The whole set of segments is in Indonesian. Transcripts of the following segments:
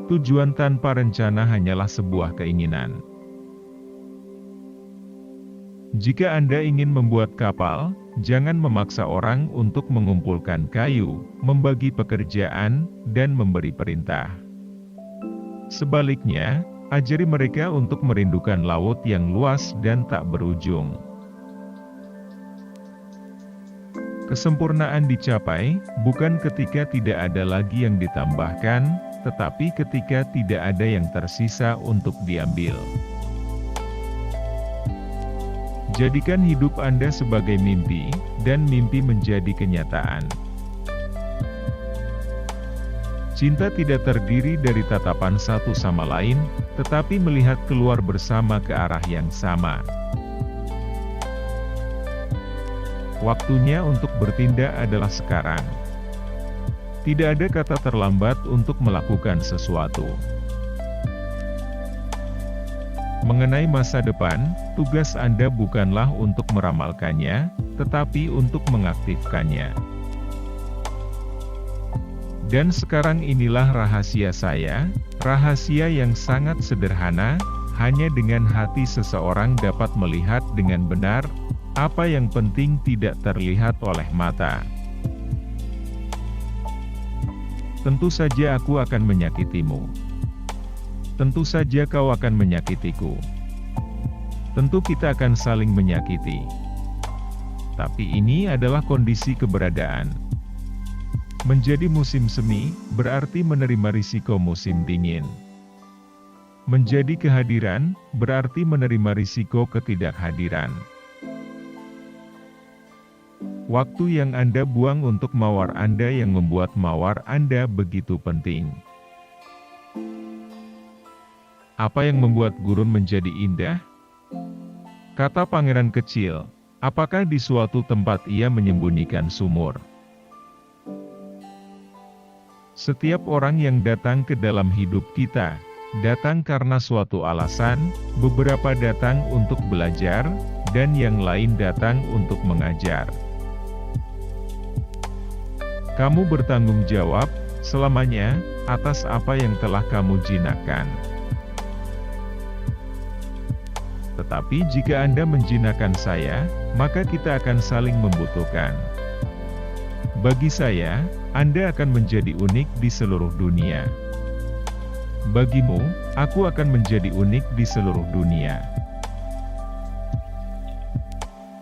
Tujuan tanpa rencana hanyalah sebuah keinginan. Jika Anda ingin membuat kapal, jangan memaksa orang untuk mengumpulkan kayu, membagi pekerjaan, dan memberi perintah. Sebaliknya, ajari mereka untuk merindukan laut yang luas dan tak berujung. Kesempurnaan dicapai, bukan ketika tidak ada lagi yang ditambahkan, tetapi ketika tidak ada yang tersisa untuk diambil. Jadikan hidup Anda sebagai mimpi, dan mimpi menjadi kenyataan. Cinta tidak terdiri dari tatapan satu sama lain, tetapi melihat keluar bersama ke arah yang sama. Waktunya untuk bertindak adalah sekarang. Tidak ada kata terlambat untuk melakukan sesuatu. Mengenai masa depan, tugas Anda bukanlah untuk meramalkannya, tetapi untuk mengaktifkannya. Dan sekarang inilah rahasia saya, rahasia yang sangat sederhana, hanya dengan hati seseorang dapat melihat dengan benar, apa yang penting tidak terlihat oleh mata. Tentu saja aku akan menyakitimu. Tentu saja kau akan menyakitiku. Tentu kita akan saling menyakiti. Tapi ini adalah kondisi keberadaan. Menjadi musim semi, berarti menerima risiko musim dingin. Menjadi kehadiran, berarti menerima risiko ketidakhadiran. Waktu yang Anda buang untuk mawar Anda yang membuat mawar Anda begitu penting. Apa yang membuat gurun menjadi indah? Kata pangeran kecil, apakah di suatu tempat ia menyembunyikan sumur? Setiap orang yang datang ke dalam hidup kita, datang karena suatu alasan, beberapa datang untuk belajar, dan yang lain datang untuk mengajar. Kamu bertanggung jawab, selamanya, atas apa yang telah kamu jinakkan. Tetapi jika Anda menjinakkan saya, maka kita akan saling membutuhkan. Bagi saya, Anda akan menjadi unik di seluruh dunia. Bagimu, aku akan menjadi unik di seluruh dunia.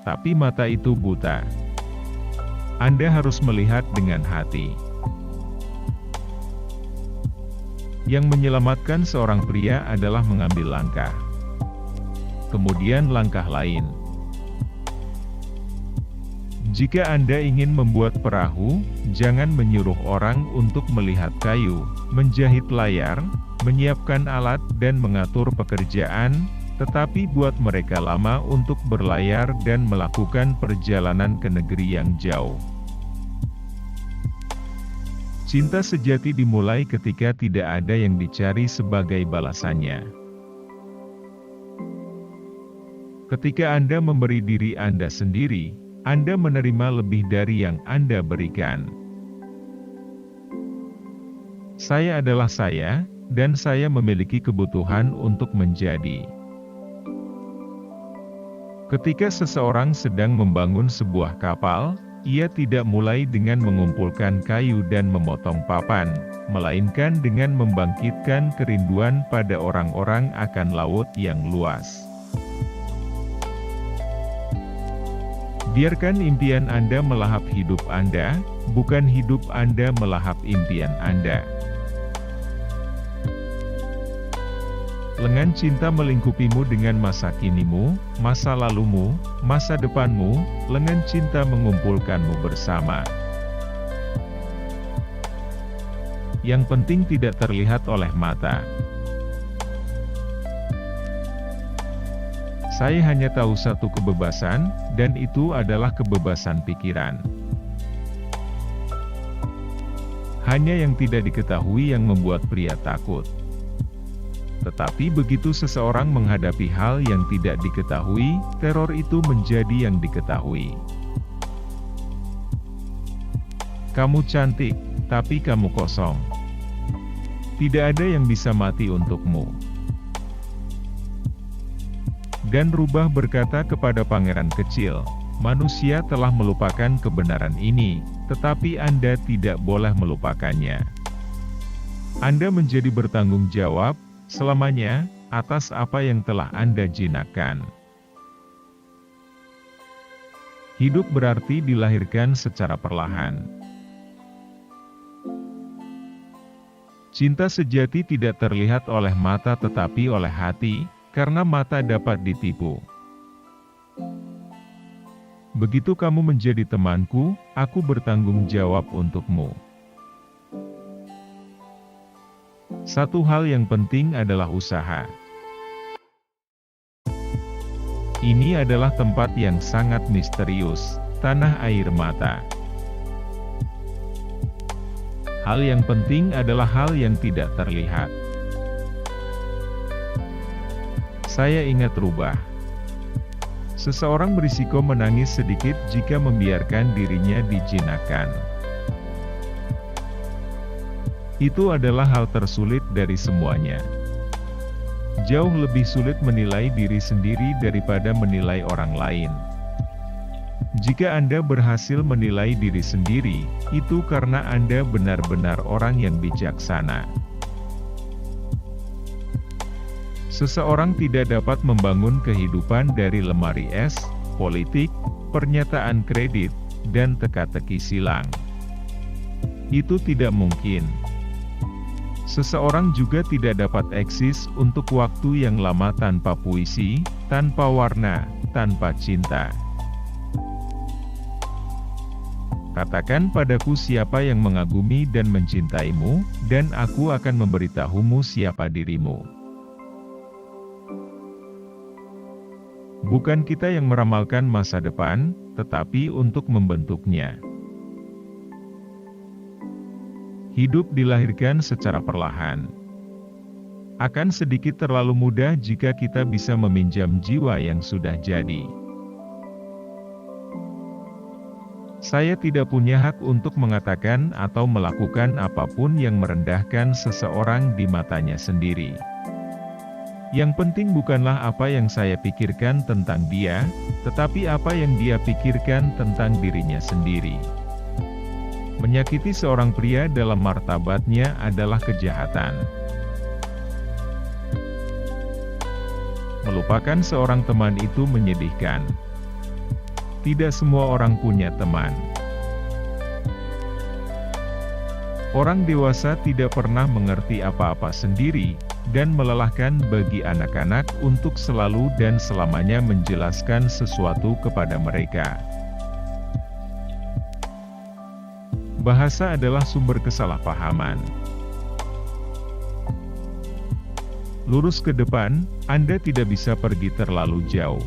Tapi mata itu buta. Anda harus melihat dengan hati. Yang menyelamatkan seorang pria adalah mengambil langkah. Kemudian langkah lain. Jika Anda ingin membuat perahu, jangan menyuruh orang untuk melihat kayu, menjahit layar, menyiapkan alat dan mengatur pekerjaan, tetapi buat mereka lama untuk berlayar dan melakukan perjalanan ke negeri yang jauh. Cinta sejati dimulai ketika tidak ada yang dicari sebagai balasannya. Ketika Anda memberi diri Anda sendiri, Anda menerima lebih dari yang Anda berikan. Saya adalah saya, dan saya memiliki kebutuhan untuk menjadi. Ketika seseorang sedang membangun sebuah kapal, ia tidak mulai dengan mengumpulkan kayu dan memotong papan, melainkan dengan membangkitkan kerinduan pada orang-orang akan laut yang luas. Biarkan impian Anda melahap hidup Anda, bukan hidup Anda melahap impian Anda. Lengan cinta melingkupimu dengan masa kinimu, masa lalumu, masa depanmu, lengan cinta mengumpulkanmu bersama. Yang penting tidak terlihat oleh mata. Saya hanya tahu satu kebebasan, dan itu adalah kebebasan pikiran. Hanya yang tidak diketahui yang membuat pria takut. Tetapi begitu seseorang menghadapi hal yang tidak diketahui, teror itu menjadi yang diketahui. Kamu cantik, tapi kamu kosong. Tidak ada yang bisa mati untukmu. Dan Rubah berkata kepada pangeran kecil, manusia telah melupakan kebenaran ini, tetapi Anda tidak boleh melupakannya. Anda menjadi bertanggung jawab, selamanya, atas apa yang telah Anda jinakkan. Hidup berarti dilahirkan secara perlahan. Cinta sejati tidak terlihat oleh mata tetapi oleh hati, karena mata dapat ditipu. Begitu kamu menjadi temanku, aku bertanggung jawab untukmu. Satu hal yang penting adalah usaha. Ini adalah tempat yang sangat misterius, tanah air mata. Hal yang penting adalah hal yang tidak terlihat. Saya ingat Rubah. Seseorang berisiko menangis sedikit jika membiarkan dirinya dijinakkan. Itu adalah hal tersulit dari semuanya. Jauh lebih sulit menilai diri sendiri daripada menilai orang lain. Jika Anda berhasil menilai diri sendiri, itu karena Anda benar-benar orang yang bijaksana. Seseorang tidak dapat membangun kehidupan dari lemari es, politik, pernyataan kredit, dan teka-teki silang. Itu tidak mungkin. Seseorang juga tidak dapat eksis untuk waktu yang lama tanpa puisi, tanpa warna, tanpa cinta. Katakan padaku siapa yang mengagumi dan mencintaimu, dan aku akan memberitahumu siapa dirimu. Bukan kita yang meramalkan masa depan, tetapi untuk membentuknya. Hidup dilahirkan secara perlahan. Akan sedikit terlalu mudah jika kita bisa meminjam jiwa yang sudah jadi. Saya tidak punya hak untuk mengatakan atau melakukan apapun yang merendahkan seseorang di matanya sendiri. Yang penting bukanlah apa yang saya pikirkan tentang dia, tetapi apa yang dia pikirkan tentang dirinya sendiri. Menyakiti seorang pria dalam martabatnya adalah kejahatan. Melupakan seorang teman itu menyedihkan. Tidak semua orang punya teman. Orang dewasa tidak pernah mengerti apa-apa sendiri, dan melelahkan bagi anak-anak untuk selalu dan selamanya menjelaskan sesuatu kepada mereka. Bahasa adalah sumber kesalahpahaman. Lurus ke depan, Anda tidak bisa pergi terlalu jauh.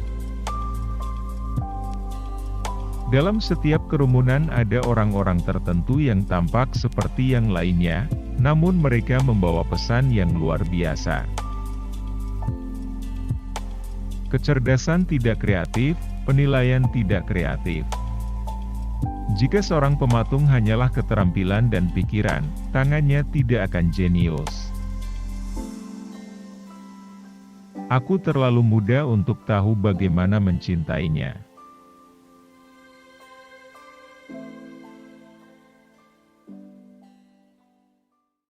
Dalam setiap kerumunan ada orang-orang tertentu yang tampak seperti yang lainnya, namun mereka membawa pesan yang luar biasa. Kecerdasan tidak kreatif, penilaian tidak kreatif. Jika seorang pematung hanyalah keterampilan dan pikiran, tangannya tidak akan jenius. Aku terlalu muda untuk tahu bagaimana mencintainya.